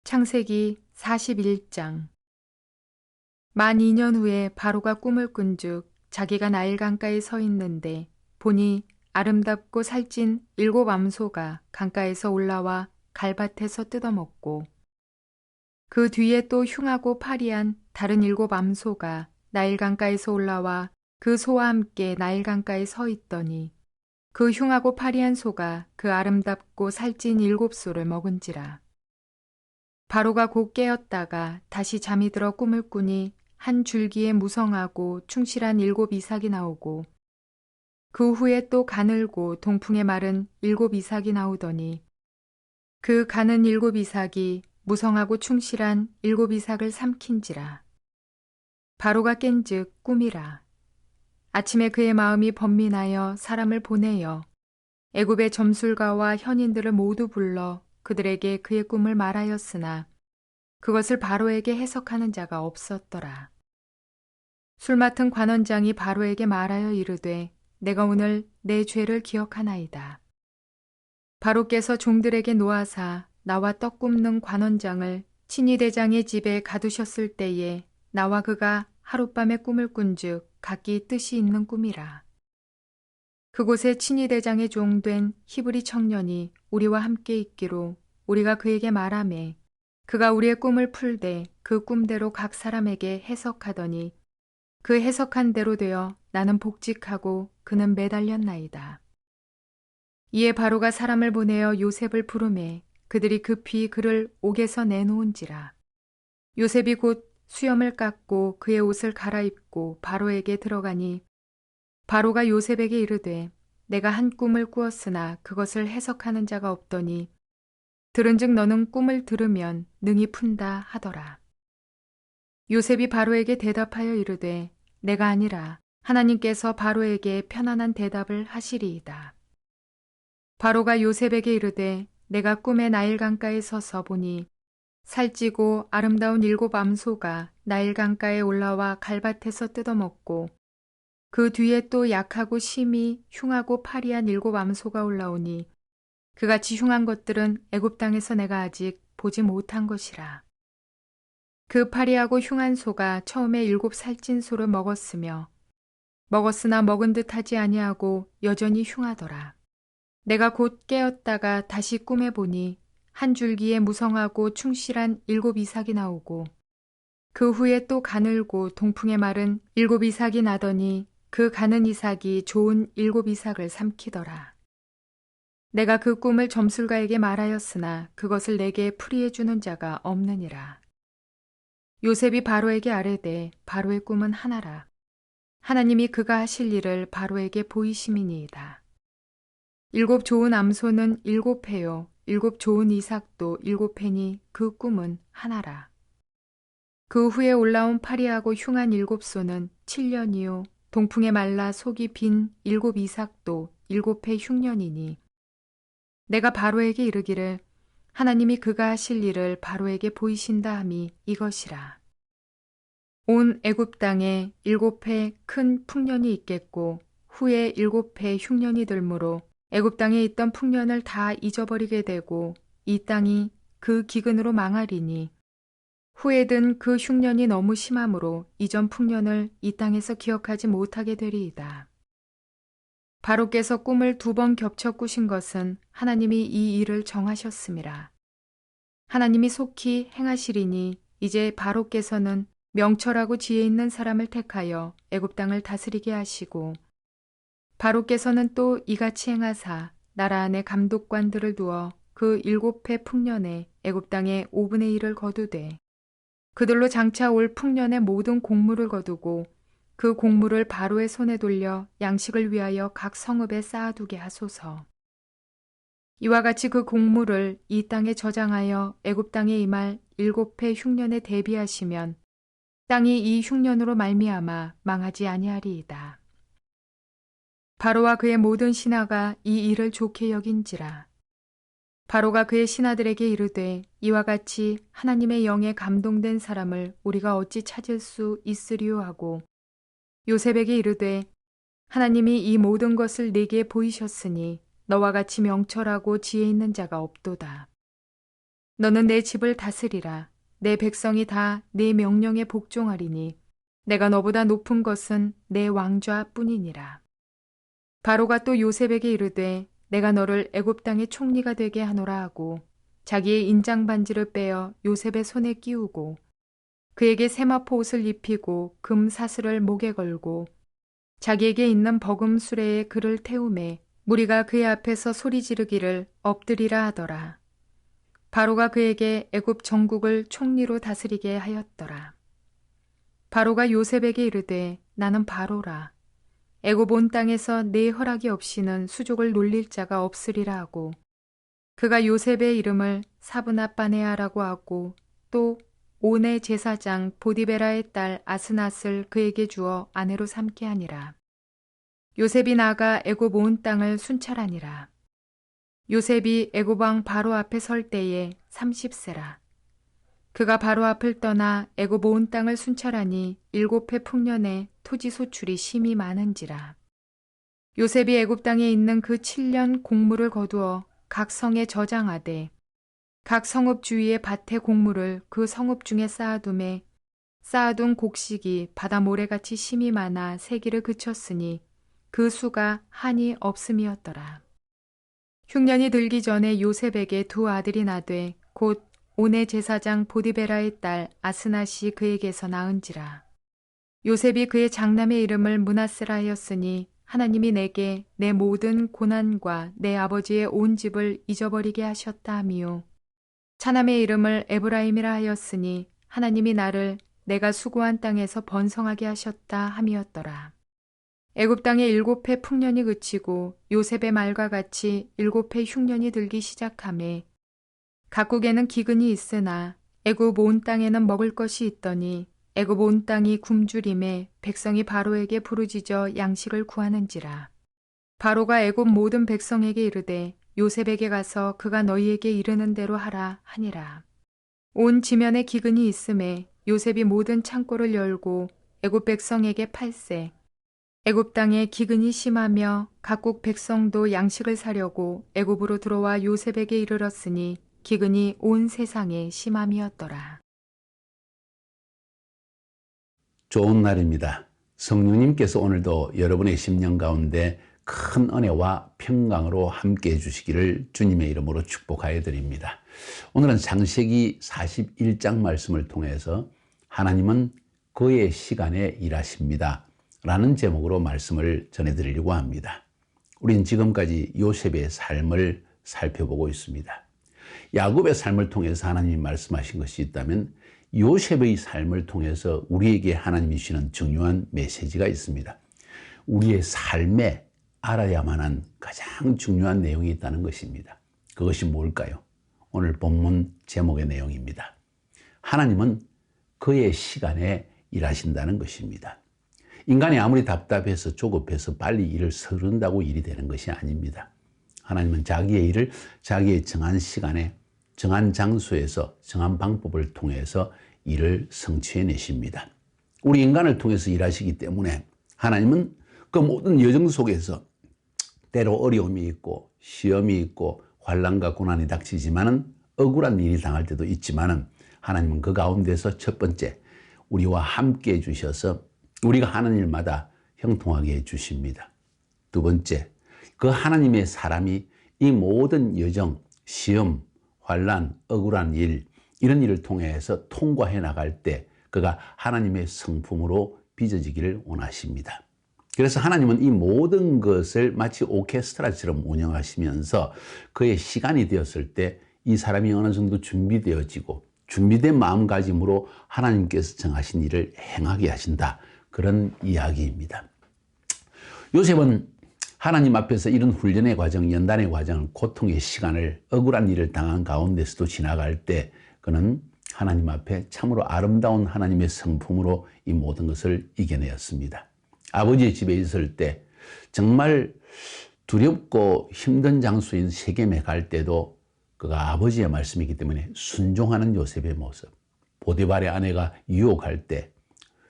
창세기 41장. 만 2년 후에 바로가 꿈을 꾼즉 자기가 나일 강가에 서 있는데 보니 아름답고 살찐 7 암소가 강가에서 올라와 갈밭에서 뜯어먹고 그 뒤에 또 흉하고 파리한 다른 7 암소가 나일 강가에서 올라와 그 소와 함께 나일 강가에 서 있더니 그 흉하고 파리한 소가 그 아름답고 살찐 7 소를 먹은지라. 바로가 곧 깨었다가 다시 잠이 들어 꿈을 꾸니 한 줄기에 무성하고 충실한 7 이삭이 나오고 그 후에 또 가늘고 동풍에 마른 7 이삭이 나오더니 그 가는 7 이삭이 무성하고 충실한 7 이삭을 삼킨지라. 바로가 깬즉 꿈이라. 아침에 그의 마음이 번민하여 사람을 보내어 애굽의 점술가와 현인들을 모두 불러 그들에게 그의 꿈을 말하였으나 그것을 바로에게 해석하는 자가 없었더라. 술 맡은 관원장이 바로에게 말하여 이르되 내가 오늘 내 죄를 기억하나이다. 바로께서 종들에게 노하사 나와 떡 굽는 관원장을 친위대장의 집에 가두셨을 때에 나와 그가 하룻밤에 꿈을 꾼즉 각기 뜻이 있는 꿈이라. 그곳에 친위대장의 종 된 히브리 청년이 우리와 함께 있기로 우리가 그에게 말하매 그가 우리의 꿈을 풀되 그 꿈대로 각 사람에게 해석하더니 그 해석한 대로 되어 나는 복직하고 그는 매달렸나이다. 이에 바로가 사람을 보내어 요셉을 부르매 그들이 급히 그를 옥에서 내놓은지라. 요셉이 곧 수염을 깎고 그의 옷을 갈아입고 바로에게 들어가니 바로가 요셉에게 이르되 내가 한 꿈을 꾸었으나 그것을 해석하는 자가 없더니 들은즉 너는 꿈을 들으면 능히 푼다 하더라. 요셉이 바로에게 대답하여 이르되 내가 아니라 하나님께서 바로에게 편안한 대답을 하시리이다. 바로가 요셉에게 이르되 내가 꿈에 나일 강가에 서서 보니 살찌고 아름다운 7 암소가 나일 강가에 올라와 갈밭에서 뜯어먹고 그 뒤에 또 약하고 심히 흉하고 파리한 7 암소가 올라오니 그같이 흉한 것들은 애굽 땅에서 내가 아직 보지 못한 것이라. 그 파리하고 흉한 소가 처음에 7 살찐 소를 먹었으나 먹은 듯 하지 아니하고 여전히 흉하더라. 내가 곧 깨었다가 다시 꿈에 보니 한 줄기에 무성하고 충실한 7 이삭이 나오고 그 후에 또 가늘고 동풍에 마른 7 이삭이 나더니 그 가는 이삭이 좋은 7 이삭을 삼키더라. 내가 그 꿈을 점술가에게 말하였으나 그것을 내게 풀이해 주는 자가 없느니라. 요셉이 바로에게 아뢰되 바로의 꿈은 하나라. 하나님이 그가 하실 일을 바로에게 보이심이니이다. 7 좋은 암소는 7 회요 7 좋은 이삭도 7 회니 그 꿈은 하나라. 그 후에 올라온 파리하고 흉한 7 소는 7년이요 동풍에 말라 속이 빈 7 이삭도 7 회 흉년이니 내가 바로에게 이르기를 하나님이 그가 하실 일을 바로에게 보이신다 함이 이것이라. 온 애굽 땅에 7 회 큰 풍년이 있겠고 후에 7 회 흉년이 들므로 애굽 땅에 있던 풍년을 다 잊어버리게 되고 이 땅이 그 기근으로 망하리니 후에 든 그 흉년이 너무 심함으로 이전 풍년을 이 땅에서 기억하지 못하게 되리이다. 바로께서 꿈을 2번 겹쳐 꾸신 것은 하나님이 이 일을 정하셨음이라. 하나님이 속히 행하시리니 이제 바로께서는 명철하고 지혜 있는 사람을 택하여 애굽 땅을 다스리게 하시고 바로께서는 또 이같이 행하사 나라 안에 감독관들을 두어 그 7 회 풍년에 애굽 땅의 5분의 1을 거두되 그들로 장차 올 풍년의 모든 곡물을 거두고 그 곡물을 바로의 손에 돌려 양식을 위하여 각 성읍에 쌓아두게 하소서. 이와 같이 그 곡물을 이 땅에 저장하여 애굽 땅에 임할 7 회 흉년에 대비하시면 땅이 이 흉년으로 말미암아 망하지 아니하리이다. 바로와 그의 모든 신하가 이 일을 좋게 여긴지라. 바로가 그의 신하들에게 이르되 이와 같이 하나님의 영에 감동된 사람을 우리가 어찌 찾을 수 있으리요 하고 요셉에게 이르되 하나님이 이 모든 것을 네게 보이셨으니 너와 같이 명철하고 지혜 있는 자가 없도다. 너는 내 집을 다스리라. 내 백성이 다 네 명령에 복종하리니 내가 너보다 높은 것은 내 왕좌뿐이니라. 바로가 또 요셉에게 이르되 내가 너를 애굽 땅의 총리가 되게 하노라 하고 자기의 인장 반지를 빼어 요셉의 손에 끼우고 그에게 세마포 옷을 입히고 금 사슬을 목에 걸고 자기에게 있는 버금 수레에 그를 태우매 무리가 그의 앞에서 소리 지르기를 엎드리라 하더라. 바로가 그에게 애굽 전국을 총리로 다스리게 하였더라. 바로가 요셉에게 이르되 나는 바로라. 애굽 온 땅에서 내 허락이 없이는 수족을 놀릴 자가 없으리라 하고 그가 요셉의 이름을 사브낫바네아라고 하고 또 온의 제사장 보디베라의 딸 아스낫을 그에게 주어 아내로 삼게 하니라. 요셉이 나가 애굽 온 땅을 순찰하니라. 요셉이 애굽 왕 바로 앞에 설 때에 30세라. 그가 바로 앞을 떠나 애굽 온 땅을 순찰하니 7해 풍년에 토지 소출이 심히 많은지라. 요셉이 애굽 땅에 있는 그 7년 곡물을 거두어 각 성에 저장하되 각 성읍 주위의 밭의 곡물을 그 성읍 중에 쌓아둠에 쌓아둔 곡식이 바다 모래같이 심히 많아 세기를 그쳤으니 그 수가 한이 없음이었더라. 흉년이 들기 전에 요셉에게 두 아들이 나되 곧 온의 제사장 보디베라의 딸 아스낫이 그에게서 낳은지라. 요셉이 그의 장남의 이름을 므낫세라 하였으니 하나님이 내게 내 모든 고난과 내 아버지의 온 집을 잊어버리게 하셨다 하미요. 차남의 이름을 에브라임이라 하였으니 하나님이 나를 내가 수고한 땅에서 번성하게 하셨다 함이었더라. 애굽 땅에 7해 풍년이 그치고 요셉의 말과 같이 7해 흉년이 들기 시작하매 각국에는 기근이 있으나 애굽 온 땅에는 먹을 것이 있더니 애굽 온 땅이 굶주림에 백성이 바로에게 부르짖어 양식을 구하는지라. 바로가 애굽 모든 백성에게 이르되 요셉에게 가서 그가 너희에게 이르는 대로 하라 하니라. 온 지면에 기근이 있음에 요셉이 모든 창고를 열고 애굽 백성에게 팔세. 애굽 땅에 기근이 심하며 각국 백성도 양식을 사려고 애굽으로 들어와 요셉에게 이르렀으니 기근이 온 세상에 심함이었더라. 좋은 날입니다. 성령님께서 오늘도 여러분의 심령 가운데 큰 은혜와 평강으로 함께 해주시기를 주님의 이름으로 축복하여 드립니다. 오늘은 창세기 41장 말씀을 통해서 하나님은 그의 시간에 일하십니다 라는 제목으로 말씀을 전해드리려고 합니다. 우린 지금까지 요셉의 삶을 살펴보고 있습니다. 야곱의 삶을 통해서 하나님이 말씀하신 것이 있다면 요셉의 삶을 통해서 우리에게 하나님이 주시는 중요한 메시지가 있습니다. 우리의 삶에 알아야만 한 가장 중요한 내용이 있다는 것입니다. 그것이 뭘까요? 오늘 본문 제목의 내용입니다. 하나님은 그의 시간에 일하신다는 것입니다. 인간이 아무리 답답해서 조급해서 빨리 일을 서른다고 일이 되는 것이 아닙니다. 하나님은 자기의 일을 자기의 정한 시간에 정한 장소에서 정한 방법을 통해서 일을 성취해내십니다. 우리 인간을 통해서 일하시기 때문에 하나님은 그 모든 여정 속에서 때로 어려움이 있고 시험이 있고 환난과 고난이 닥치지만은 억울한 일이 당할 때도 있지만은 하나님은 그 가운데서 첫 번째 우리와 함께 해주셔서 우리가 하는 일마다 형통하게 해주십니다. 두 번째, 그 하나님의 사람이 이 모든 여정, 시험, 환난, 억울한 일 이런 일을 통해서 통과해 나갈 때 그가 하나님의 성품으로 빚어지기를 원하십니다. 그래서 하나님은 이 모든 것을 마치 오케스트라처럼 운영하시면서 그의 시간이 되었을 때 이 사람이 어느 정도 준비되어지고 준비된 마음가짐으로 하나님께서 정하신 일을 행하게 하신다. 그런 이야기입니다. 요셉은 하나님 앞에서 이런 훈련의 과정, 연단의 과정, 고통의 시간을 억울한 일을 당한 가운데서도 지나갈 때 그는 하나님 앞에 참으로 아름다운 하나님의 성품으로 이 모든 것을 이겨내었습니다. 아버지의 집에 있을 때 정말 두렵고 힘든 장소인 세겜에 갈 때도 그가 아버지의 말씀이기 때문에 순종하는 요셉의 모습, 보디발의 아내가 유혹할 때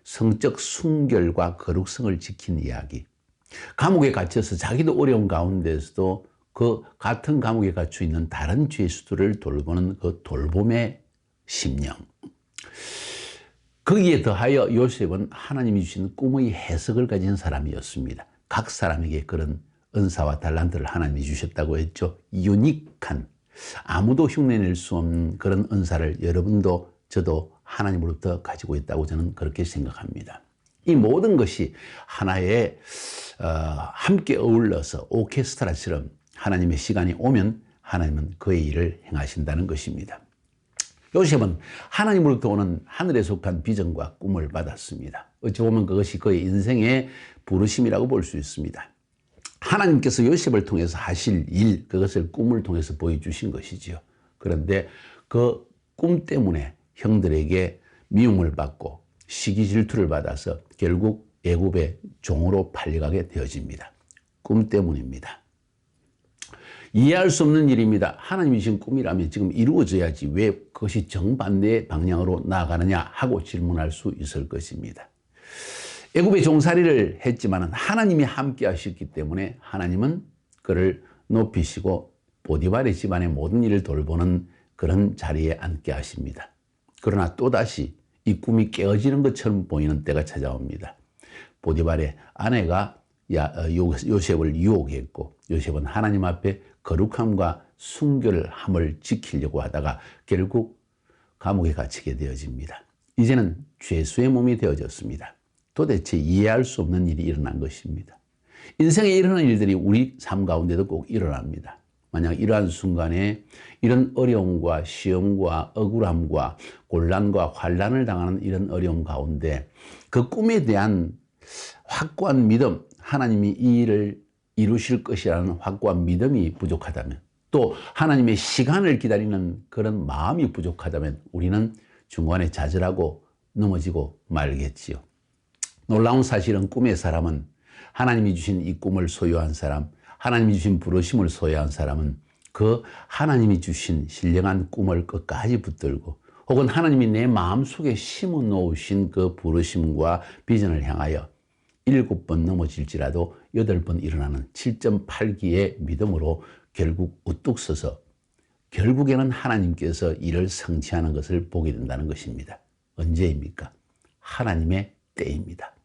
성적 순결과 거룩성을 지킨 이야기, 감옥에 갇혀서 자기도 어려운 가운데서도 그 같은 감옥에 갇혀 있는 다른 죄수들을 돌보는 그 돌봄의 심령. 거기에 더하여 요셉은 하나님이 주신 꿈의 해석을 가진 사람이었습니다. 각 사람에게 그런 은사와 달란트를 하나님이 주셨다고 했죠. 유니크한, 아무도 흉내낼 수 없는 그런 은사를 여러분도 저도 하나님으로부터 가지고 있다고 저는 그렇게 생각합니다. 이 모든 것이 하나의 함께 어울러서 오케스트라처럼 하나님의 시간이 오면 하나님은 그의 일을 행하신다는 것입니다. 요셉은 하나님으로부터 오는 하늘에 속한 비전과 꿈을 받았습니다. 어찌 보면 그것이 그의 인생의 부르심이라고 볼 수 있습니다. 하나님께서 요셉을 통해서 하실 일, 그것을 꿈을 통해서 보여주신 것이지요. 그런데 그 꿈 때문에 형들에게 미움을 받고 시기 질투를 받아서 결국 애굽의 종으로 팔려가게 되어집니다. 꿈 때문입니다. 이해할 수 없는 일입니다. 하나님이 주신 꿈이라면 지금 이루어져야지 왜 그것이 정반대의 방향으로 나아가느냐 하고 질문할 수 있을 것입니다. 애굽의 종살이를 했지만 하나님이 함께 하셨기 때문에 하나님은 그를 높이시고 보디발의 집안의 모든 일을 돌보는 그런 자리에 앉게 하십니다. 그러나 또다시 이 꿈이 깨어지는 것처럼 보이는 때가 찾아옵니다. 보디발의 아내가 요셉을 유혹했고 요셉은 하나님 앞에 거룩함과 순결함을 지키려고 하다가 결국 감옥에 갇히게 되어집니다. 이제는 죄수의 몸이 되어졌습니다. 도대체 이해할 수 없는 일이 일어난 것입니다. 인생에 일어나는 일들이 우리 삶 가운데도 꼭 일어납니다. 만약 이러한 순간에 이런 어려움과 시험과 억울함과 곤란과 환난을 당하는 이런 어려움 가운데 그 꿈에 대한 확고한 믿음, 하나님이 이 일을 이루실 것이라는 확고한 믿음이 부족하다면, 또 하나님의 시간을 기다리는 그런 마음이 부족하다면 우리는 중간에 좌절하고 넘어지고 말겠지요. 놀라운 사실은 꿈의 사람은, 하나님이 주신 이 꿈을 소유한 사람, 하나님이 주신 부르심을 소유한 사람은 그 하나님이 주신 신령한 꿈을 끝까지 붙들고, 혹은 하나님이 내 마음속에 심어 놓으신 그 부르심과 비전을 향하여 7번 넘어질지라도 8번 일어나는 7.8기의 믿음으로 결국 우뚝 서서 결국에는 하나님께서 이를 성취하는 것을 보게 된다는 것입니다. 언제입니까? 하나님의 때입니다.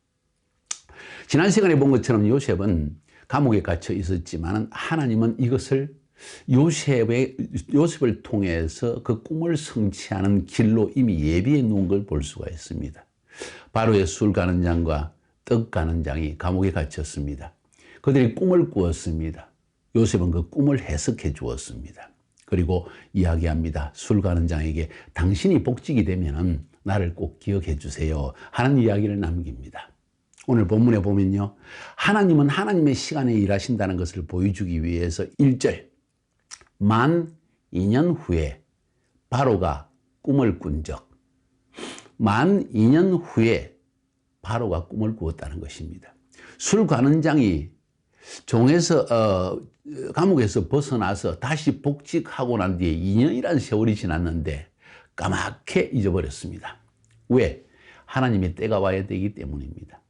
지난 시간에 본 것처럼 요셉은 감옥에 갇혀 있었지만 하나님은 이것을 요셉을 통해서 그 꿈을 성취하는 길로 이미 예비해 놓은 걸 볼 수가 있습니다. 바로의 술 가는 장과 떡 가는 장이 감옥에 갇혔습니다. 그들이 꿈을 꾸었습니다. 요셉은 그 꿈을 해석해 주었습니다. 그리고 이야기합니다. 술 가는 장에게 당신이 복직이 되면 나를 꼭 기억해 주세요 하는 이야기를 남깁니다. 오늘 본문에 보면요, 하나님은 하나님의 시간에 일하신다는 것을 보여주기 위해서 1절, 만 2년 후에 바로가 꿈을 꾼 적, 만 2년 후에 바로가 꿈을 꾸었다는 것입니다. 술 가는 장이 감옥에서 벗어나서 다시 복직하고 난 뒤에 2년이라는 세월이 지났는데 까맣게 잊어버렸습니다. 왜? 하나님의 때가 와야 되기 때문입니다.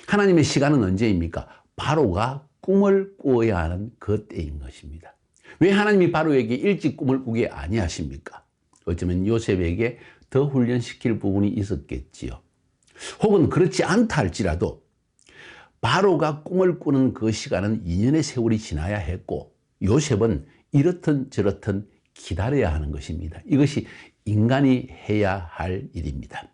하나님의 시간은 언제입니까? 바로가 꿈을 꾸어야 하는 그 때인 것입니다. 왜 하나님이 바로에게 일찍 꿈을 꾸게 아니하십니까? 어쩌면 요셉에게 더 훈련시킬 부분이 있었겠지요. 혹은 그렇지 않다 할지라도 바로가 꿈을 꾸는 그 시간은 2년의 세월이 지나야 했고 요셉은 이렇든 저렇든 기다려야 하는 것입니다. 이것이 인간이 해야 할 일입니다.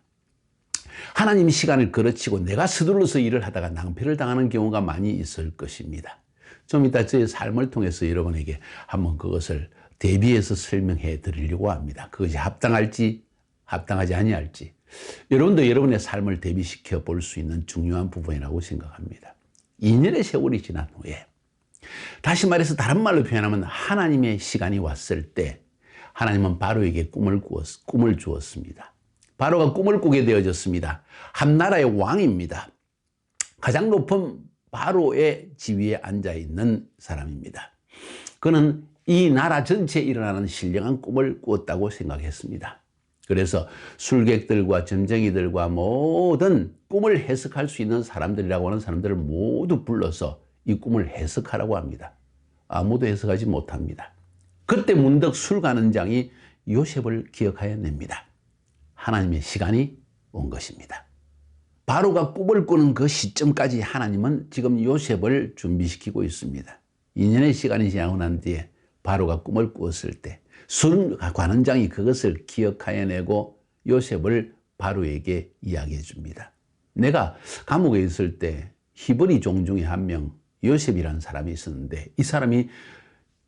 하나님이 시간을 걸어치고 내가 서둘러서 일을 하다가 낭패를 당하는 경우가 많이 있을 것입니다. 좀 이따 저의 삶을 통해서 여러분에게 한번 그것을 대비해서 설명해 드리려고 합니다. 그것이 합당할지 합당하지 아니할지 여러분도 여러분의 삶을 대비시켜 볼 수 있는 중요한 부분이라고 생각합니다. 2년의 세월이 지난 후에, 다시 말해서 다른 말로 표현하면 하나님의 시간이 왔을 때 하나님은 바로에게 꿈을 주었습니다. 바로가 꿈을 꾸게 되어졌습니다. 한 나라의 왕입니다. 가장 높은 바로의 지위에 앉아 있는 사람입니다. 그는 이 나라 전체에 일어나는 신령한 꿈을 꾸었다고 생각했습니다. 그래서 술객들과 점쟁이들과 모든 꿈을 해석할 수 있는 사람들이라고 하는 사람들을 모두 불러서 이 꿈을 해석하라고 합니다. 아무도 해석하지 못합니다. 그때 문득 술가는 장이 요셉을 기억하여 냅니다. 하나님의 시간이 온 것입니다. 바로가 꿈을 꾸는 그 시점까지 하나님은 지금 요셉을 준비시키고 있습니다. 2년의 시간이 지나고 난 뒤에 바로가 꿈을 꾸었을 때 술관원장이 그것을 기억하여 내고 요셉을 바로에게 이야기해 줍니다. 내가 감옥에 있을 때 히브리 종 중에 한 명 요셉이라는 사람이 있었는데, 이 사람이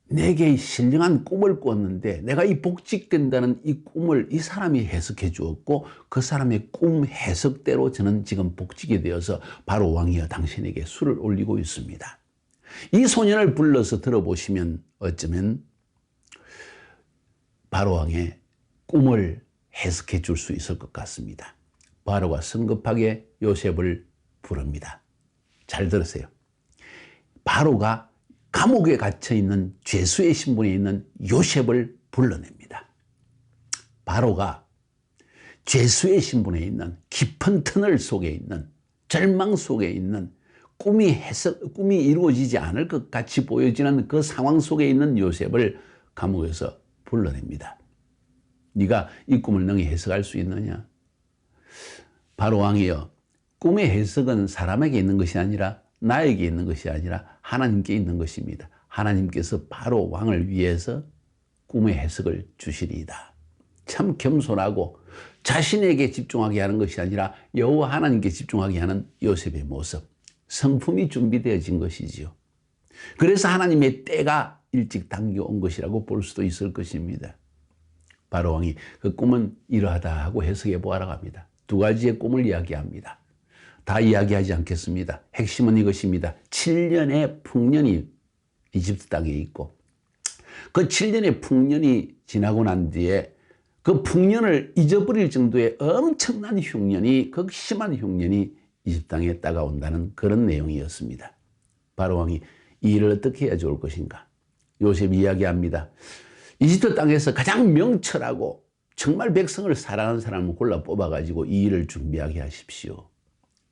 내게 신령한 꿈을 꾸었는데 내가 이 복직된다는 이 꿈을 이 사람이 해석해 주었고, 그 사람의 꿈 해석대로 저는 지금 복직이 되어서 바로 왕이여 당신에게 술을 올리고 있습니다. 이 소년을 불러서 들어보시면 어쩌면 바로 왕의 꿈을 해석해 줄 수 있을 것 같습니다. 바로가 성급하게 요셉을 부릅니다. 잘 들으세요. 바로가 감옥에 갇혀있는 죄수의 신분에 있는 요셉을 불러냅니다. 바로가 죄수의 신분에 있는 깊은 터널 속에 있는 절망 속에 있는 꿈이 이루어지지 않을 것 같이 보여지는 그 상황 속에 있는 요셉을 감옥에서 불러냅니다. 네가 이 꿈을 능히 해석할 수 있느냐? 바로 왕이여, 꿈의 해석은 사람에게 있는 것이 아니라 나에게 있는 것이 아니라 하나님께 있는 것입니다. 하나님께서 바로 왕을 위해서 꿈의 해석을 주시리이다. 참 겸손하고 자신에게 집중하게 하는 것이 아니라 여호와 하나님께 집중하게 하는 요셉의 모습, 성품이 준비되어진 것이지요. 그래서 하나님의 때가 일찍 당겨온 것이라고 볼 수도 있을 것입니다. 바로 왕이 그 꿈은 이러하다 하고 해석해 보아라 합니다. 두 가지의 꿈을 이야기합니다. 다 이야기하지 않겠습니다. 핵심은 이것입니다. 7년의 풍년이 이집트 땅에 있고, 그 7년의 풍년이 지나고 난 뒤에 그 풍년을 잊어버릴 정도의 엄청난 흉년이, 극심한 흉년이 이집트 땅에 다가온다는 그런 내용이었습니다. 바로 왕이 이 일을 어떻게 해야 좋을 것인가? 요셉이 이야기합니다. 이집트 땅에서 가장 명철하고 정말 백성을 사랑하는 사람을 골라 뽑아가지고 이 일을 준비하게 하십시오.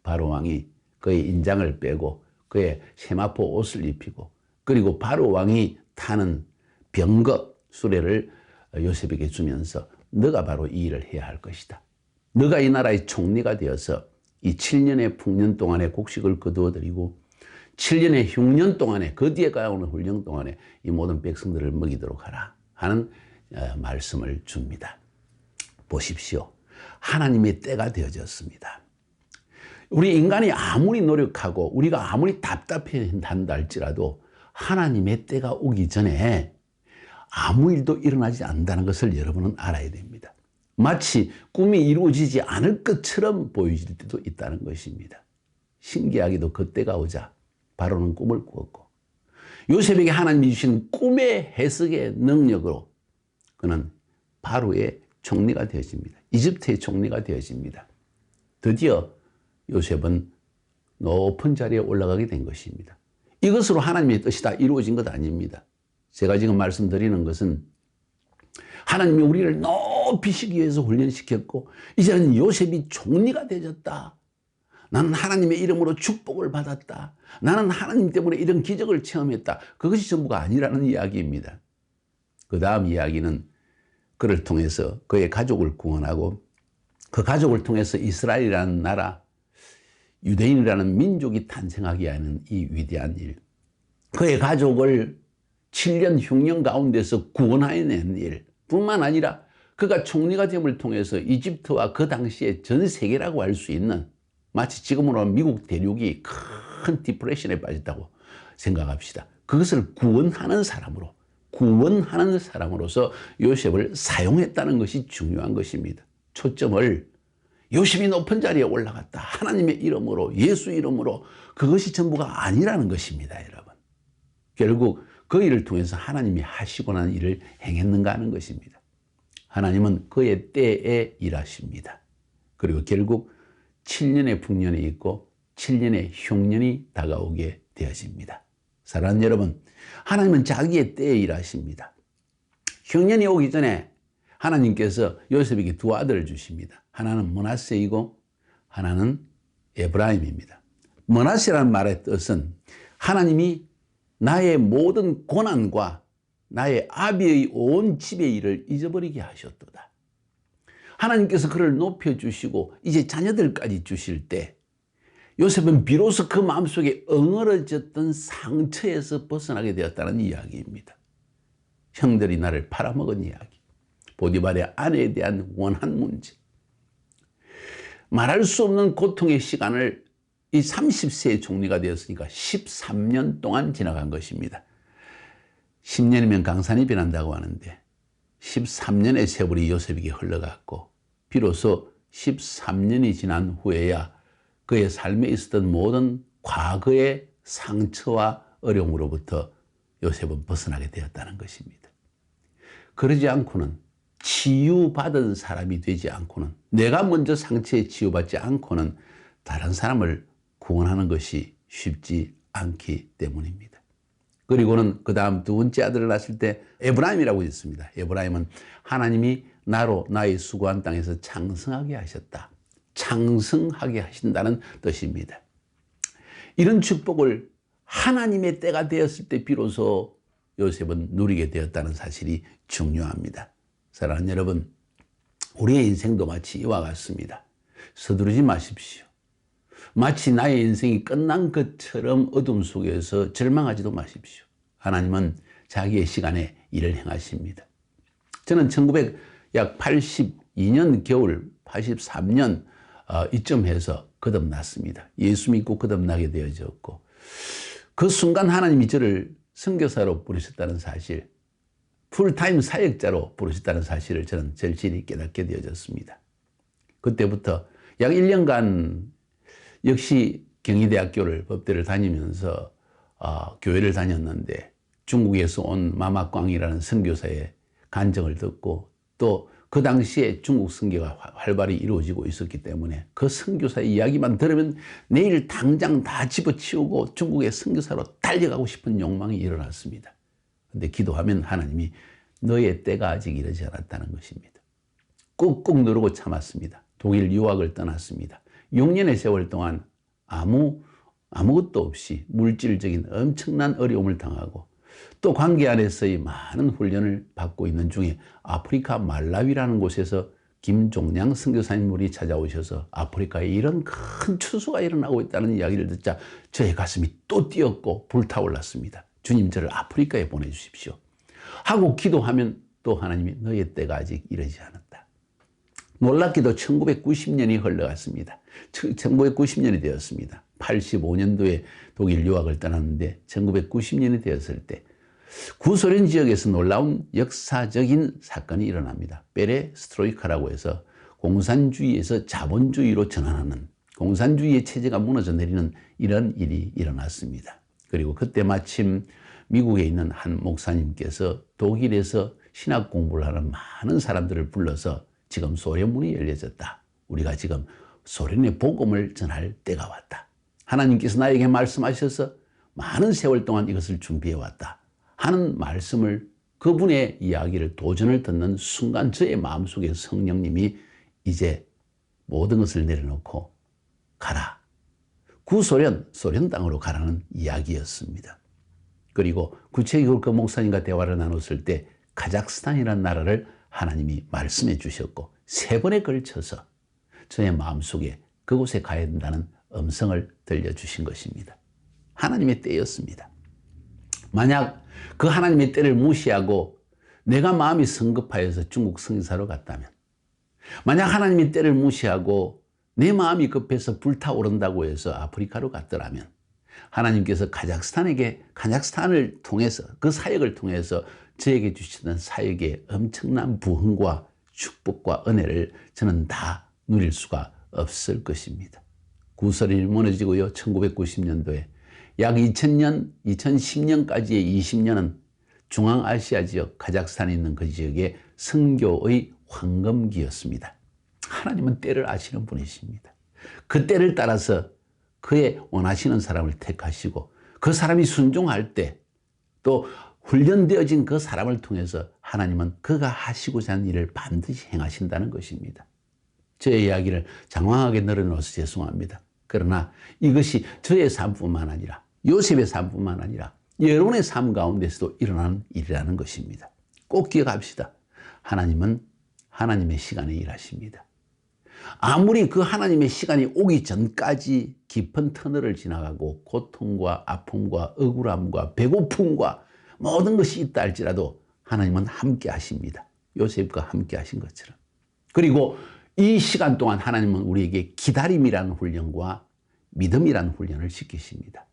바로 왕이 그의 인장을 빼고 그의 세마포 옷을 입히고, 그리고 바로 왕이 타는 병거 수레를 요셉에게 주면서 너가 바로 이 일을 해야 할 것이다. 너가 이 나라의 총리가 되어서 이 7년의 풍년 동안에 곡식을 거두어드리고 7년의 흉년 동안에, 그 뒤에 가오는 훈련 동안에 이 모든 백성들을 먹이도록 하라 하는 말씀을 줍니다. 보십시오. 하나님의 때가 되어졌습니다. 우리 인간이 아무리 노력하고 우리가 아무리 답답해 한다 할지라도 하나님의 때가 오기 전에 아무 일도 일어나지 않는다는 것을 여러분은 알아야 됩니다. 마치 꿈이 이루어지지 않을 것처럼 보여질 때도 있다는 것입니다. 신기하게도 그 때가 오자 바로는 꿈을 꾸었고, 요셉에게 하나님이 주신 꿈의 해석의 능력으로 그는 바로의 총리가 되어집니다. 이집트의 총리가 되어집니다. 드디어 요셉은 높은 자리에 올라가게 된 것입니다. 이것으로 하나님의 뜻이 다 이루어진 것 아닙니다. 제가 지금 말씀드리는 것은 하나님이 우리를 높이시기 위해서 훈련시켰고, 이제는 요셉이 총리가 되어졌다. 나는 하나님의 이름으로 축복을 받았다. 나는 하나님 때문에 이런 기적을 체험했다. 그것이 전부가 아니라는 이야기입니다. 그 다음 이야기는 그를 통해서 그의 가족을 구원하고, 그 가족을 통해서 이스라엘이라는 나라, 유대인이라는 민족이 탄생하게 하는 이 위대한 일, 그의 가족을 7년 흉년 가운데서 구원해낸 일 뿐만 아니라 그가 총리가 됨을 통해서 이집트와 그 당시에 전 세계라고 할 수 있는, 마치 지금으로 미국 대륙이 큰 디프레션에 빠졌다고 생각합시다. 그것을 구원하는 사람으로서 요셉을 사용했다는 것이 중요한 것입니다. 초점을 요셉이 높은 자리에 올라갔다, 하나님의 이름으로, 예수 이름으로, 그것이 전부가 아니라는 것입니다, 여러분. 결국 그 일을 통해서 하나님이 하시고 난 일을 행했는가 하는 것입니다. 하나님은 그의 때에 일하십니다. 그리고 결국 7년의 풍년이 있고 7년의 흉년이 다가오게 되어집니다. 사랑하는 여러분, 하나님은 자기의 때에 일하십니다. 흉년이 오기 전에 하나님께서 요셉에게 두 아들을 주십니다. 하나는 므낫세이고 하나는 에브라임입니다. 므낫세라는 말의 뜻은 하나님이 나의 모든 고난과 나의 아비의 온 집의 일을 잊어버리게 하셨도다. 하나님께서 그를 높여주시고 이제 자녀들까지 주실 때 요셉은 비로소 그 마음속에 엉얼어졌던 상처에서 벗어나게 되었다는 이야기입니다. 형들이 나를 팔아먹은 이야기, 보디발의 아내에 대한 원한 문제, 말할 수 없는 고통의 시간을 이 30세의 종리가 되었으니까 13년 동안 지나간 것입니다. 10년이면 강산이 변한다고 하는데 13년의 세월이 요셉에게 흘러갔고 비로소 13년이 지난 후에야 그의 삶에 있었던 모든 과거의 상처와 어려움으로부터 요셉은 벗어나게 되었다는 것입니다. 그러지 않고는 치유받은 사람이 되지 않고는, 내가 먼저 상처에 치유받지 않고는 다른 사람을 구원하는 것이 쉽지 않기 때문입니다. 그리고는 그 다음 두 번째 아들을 낳았을 때 에브라임이라고 있습니다. 에브라임은 하나님이 나로 나의 수고한 땅에서 장성하게 하셨다, 장성하게 하신다는 뜻입니다. 이런 축복을 하나님의 때가 되었을 때 비로소 요셉은 누리게 되었다는 사실이 중요합니다. 사랑하는 여러분, 우리의 인생도 마치 이와 같습니다. 서두르지 마십시오. 마치 나의 인생이 끝난 것처럼 어둠 속에서 절망하지도 마십시오. 하나님은 자기의 시간에 일을 행하십니다. 저는 1982년 겨울 83년 이쯤 해서 거듭났습니다. 예수 믿고 거듭나게 되어졌고, 그 순간 하나님이 저를 선교사로 부르셨다는 사실, 풀타임 사역자로 부르셨다는 사실을 저는 절실히 깨닫게 되어졌습니다. 그때부터 약 1년간 역시 경희대학교를, 법대를 다니면서 교회를 다녔는데 중국에서 온 마마광이라는 선교사의 간증을 듣고, 또 그 당시에 중국 선교가 활발히 이루어지고 있었기 때문에 그 선교사의 이야기만 들으면 내일 당장 다 집어치우고 중국의 선교사로 달려가고 싶은 욕망이 일어났습니다. 그런데 기도하면 하나님이 너의 때가 아직 이르지 않았다는 것입니다. 꾹꾹 누르고 참았습니다. 독일 유학을 떠났습니다. 6년의 세월 동안 아무것도 없이 물질적인 엄청난 어려움을 당하고, 또 관계 안에서의 많은 훈련을 받고 있는 중에 아프리카 말라위라는 곳에서 김종량 선교사님이 찾아오셔서 아프리카에 이런 큰 추수가 일어나고 있다는 이야기를 듣자 저의 가슴이 또 뛰었고 불타올랐습니다. 주님, 저를 아프리카에 보내주십시오 하고 기도하면 또 하나님이 너의 때가 아직 이르지 않았다. 놀랍게도 1990년이 흘러갔습니다. 1990년이 되었습니다. 85년도에 독일 유학을 떠났는데 1990년이 되었을 때 구소련 지역에서 놀라운 역사적인 사건이 일어납니다. 페레스트로이카라고 해서 공산주의에서 자본주의로 전환하는, 공산주의의 체제가 무너져 내리는 이런 일이 일어났습니다. 그리고 그때 마침 미국에 있는 한 목사님께서 독일에서 신학 공부를 하는 많은 사람들을 불러서 지금 소련 문이 열려졌다. 우리가 지금 소련의 복음을 전할 때가 왔다. 하나님께서 나에게 말씀하셔서 많은 세월 동안 이것을 준비해 왔다 하는 말씀을, 그분의 이야기를, 도전을 듣는 순간 저의 마음속에 성령님이 이제 모든 것을 내려놓고 가라, 구소련, 소련 땅으로 가라는 이야기였습니다. 그리고 구체적으로 그 목사님과 대화를 나눴을 때 카자흐스탄이라는 나라를 하나님이 말씀해 주셨고 3번에 걸쳐서 저의 마음속에 그곳에 가야 된다는 음성을 들려주신 것입니다. 하나님의 때였습니다. 만약 그 하나님의 때를 무시하고 내가 마음이 성급하여서 중국 선교사로 갔다면, 만약 하나님의 때를 무시하고 내 마음이 급해서 불타오른다고 해서 아프리카로 갔더라면, 하나님께서 카자흐스탄을 통해서, 그 사역을 통해서 저에게 주시는 사역의 엄청난 부흥과 축복과 은혜를 저는 다 누릴 수가 없을 것입니다. 구소련이 무너지고요, 1990년도에 약 2000년, 2010년까지의 20년은 중앙아시아 지역, 카자흐스탄에 있는 그 지역의 선교의 황금기였습니다. 하나님은 때를 아시는 분이십니다. 그 때를 따라서 그의 원하시는 사람을 택하시고, 그 사람이 순종할 때 또 훈련되어진 그 사람을 통해서 하나님은 그가 하시고자 하는 일을 반드시 행하신다는 것입니다. 저의 이야기를 장황하게 늘어놓아서 죄송합니다. 그러나 이것이 저의 삶뿐만 아니라, 요셉의 삶뿐만 아니라 여러분의 삶 가운데서도 일어나는 일이라는 것입니다. 꼭 기억합시다. 하나님은 하나님의 시간에 일하십니다. 아무리 그 하나님의 시간이 오기 전까지 깊은 터널을 지나가고 고통과 아픔과 억울함과 배고픔과 모든 것이 있다 할지라도 하나님은 함께 하십니다. 요셉과 함께 하신 것처럼. 그리고 이 시간 동안 하나님은 우리에게 기다림이라는 훈련과 믿음이라는 훈련을 시키십니다.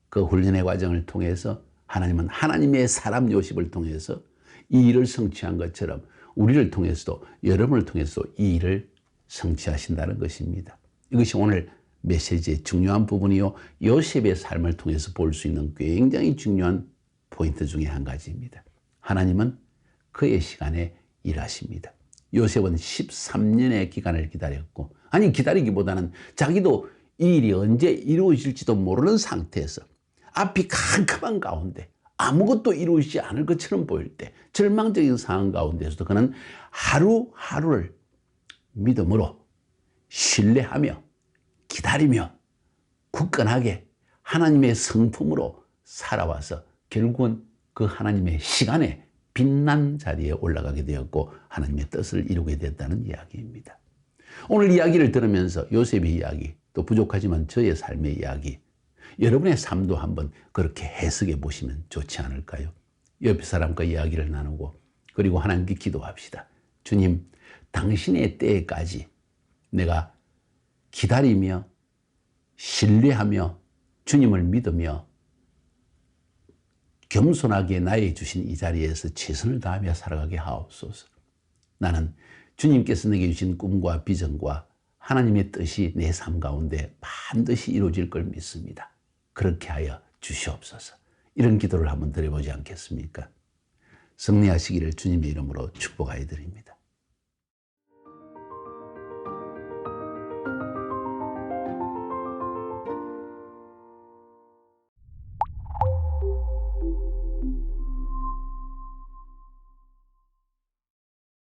그 훈련의 과정을 통해서 하나님은 하나님의 사람 요셉을 통해서 이 일을 성취한 것처럼 우리를 통해서도, 여러분을 통해서도 이 일을 성취하신다는 것입니다. 이것이 오늘 메시지의 중요한 부분이요, 요셉의 삶을 통해서 볼 수 있는 굉장히 중요한 포인트 중에 한 가지입니다. 하나님은 그의 시간에 일하십니다. 요셉은 13년의 기간을 기다렸고, 아니 기다리기보다는 자기도 이 일이 언제 이루어질지도 모르는 상태에서 앞이 캄캄한 가운데 아무것도 이루어지지 않을 것처럼 보일 때, 절망적인 상황 가운데서도 그는 하루하루를 믿음으로 신뢰하며 기다리며 굳건하게 하나님의 성품으로 살아와서 결국은 그 하나님의 시간에 빛난 자리에 올라가게 되었고 하나님의 뜻을 이루게 됐다는 이야기입니다. 오늘 이야기를 들으면서 요셉의 이야기, 또 부족하지만 저의 삶의 이야기, 여러분의 삶도 한번 그렇게 해석해 보시면 좋지 않을까요? 옆 사람과 이야기를 나누고, 그리고 하나님께 기도합시다. 주님, 당신의 때에까지 내가 기다리며 신뢰하며 주님을 믿으며 겸손하게 나의 주신 이 자리에서 최선을 다하며 살아가게 하옵소서. 나는 주님께서 내게 주신 꿈과 비전과 하나님의 뜻이 내 삶 가운데 반드시 이루어질 걸 믿습니다. 그렇게 하여 주시옵소서. 이런 기도를 한번 드려보지 않겠습니까? 승리하시기를 주님의 이름으로 축복하여 드립니다.